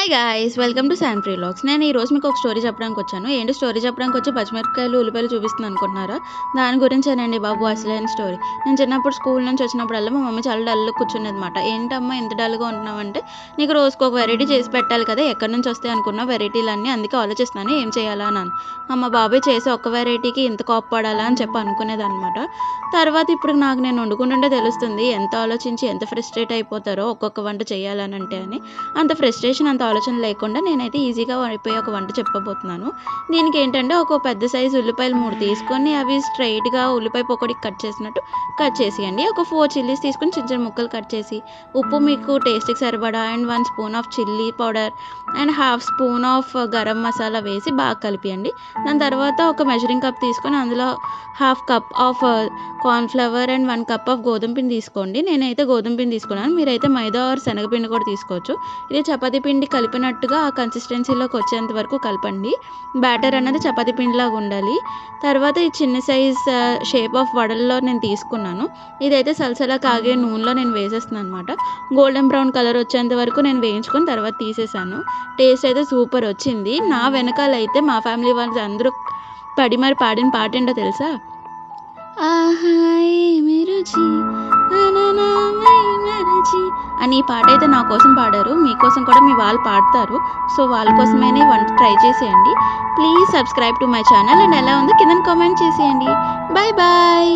Hi guys! Welcome to శాంప్రీ vlogs. నేను ఈరోజు మీకు ఒక స్టోరీ చెప్పడానికి వచ్చాను. ఏంటి స్టోరీ చెప్పడానికి వచ్చి పచ్చిమిరపకాయలు, ఉల్లిపాయలు చూపిస్తున్నాను అనుకుంటున్నారా? దాని గురించేనండి బాబు అసలైన స్టోరీ. నేను చిన్నప్పుడు స్కూల్ నుంచి వచ్చినప్పుడల్లా మా మమ్మీ చాలా డల్‌గా కూర్చునేదన్నమాట. "ఏంటమ్మా ఇంత డల్‌గా ఉంటున్నావంటే, నీకు రోజుకొక వెరైటీ చేసి పెట్టాలి కదా! ఎక్కడి నుంచి వస్తాయి అనుకున్నావు వెరైటీలన్నీ అందుకే ఆలోచిస్తున్నాను ఏం చేయాలా అన్నాను. అమ్మ బాబోయ్! చేసే ఒక్క వెరైటీకి ఇంత కోప్పడాలా అని చెప్పి అనుకునేదాన్నమాట. తర్వాత ఇప్పుడు నాకు నేను వండుకుంటుంటే తెలుస్తుంది ఎంత ఆలోచించి ఎంత ఫ్రస్ట్రేట్ అయిపోతారో ఒక్కొక్క వంట చేయాలనంటే అని. అంత ఫ్రస్ట్రేషన్ అంత ఆలోచన లేకుండా నేనైతే ఈజీగా అయిపోయే ఒక వంట చెప్పబోతున్నాను. దీనికేంటంటే ఒక పెద్ద సైజు ఉల్లిపాయలు 3 తీసుకొని అవి స్ట్రెయిట్‌గా ఉల్లిపాయ పకోడీకి కట్ చేసినట్టు కట్ చేసేయండి. ఒక 4 చిల్లీస్ తీసుకొని చిన్న చిన్న ముక్కలు కట్ చేసి, ఉప్పు మీకు టేస్ట్‌కి సరిపడా and 1 spoon of chilli powder and half spoon of garam masala వేసి బాగా కలిపియండి. దాని తర్వాత ఒక మెజరింగ్ కప్ తీసుకొని అందులో half cup of corn flour and 1 cup of గోధుమ పిండి తీసుకోండి. నేనైతే గోధుమ పిండి తీసుకున్నాను. మీరైతే మైదా ఆర్ శనగపిండి కూడా తీసుకోవచ్చు. ఇది చపాతీ పిండి కలిపినట్టుగా ఆ కన్సిస్టెన్సీలోకి వచ్చేంత వరకు కలపండి. బ్యాటర్ అన్నది చపాతీ పిండిలాగా ఉండాలి. తర్వాత ఈ చిన్న సైజ్ షేప్ ఆఫ్ వడల్లో నేను తీసుకున్నాను. ఇదైతే సలసలా కాగే నూనెలో నేను వేసేస్తున్నాను అనమాట. గోల్డెన్ బ్రౌన్ కలర్ వచ్చేంత వరకు నేను వేయించుకొని తర్వాత తీసేసాను. టేస్ట్ అయితే సూపర్ వచ్చింది. నా వెనకాలైతే మా ఫ్యామిలీ వాళ్ళు అందరూ పడి మరి పాడిన పాట ఏంటో తెలుసా? ఆహా ఏమి రుచి అననామై మరచి అని ఈ పాట అయితే నా కోసం పాడారు. మీకోసం కూడా మీ వాళ్ళు పాడతారు. సో వాళ్ళ కోసమైనా ఈ వంట ట్రై చేసేయండి. Please subscribe to my channel and ఎలా ఉందో కింద కామెంట్ చేసేయండి. Bye bye.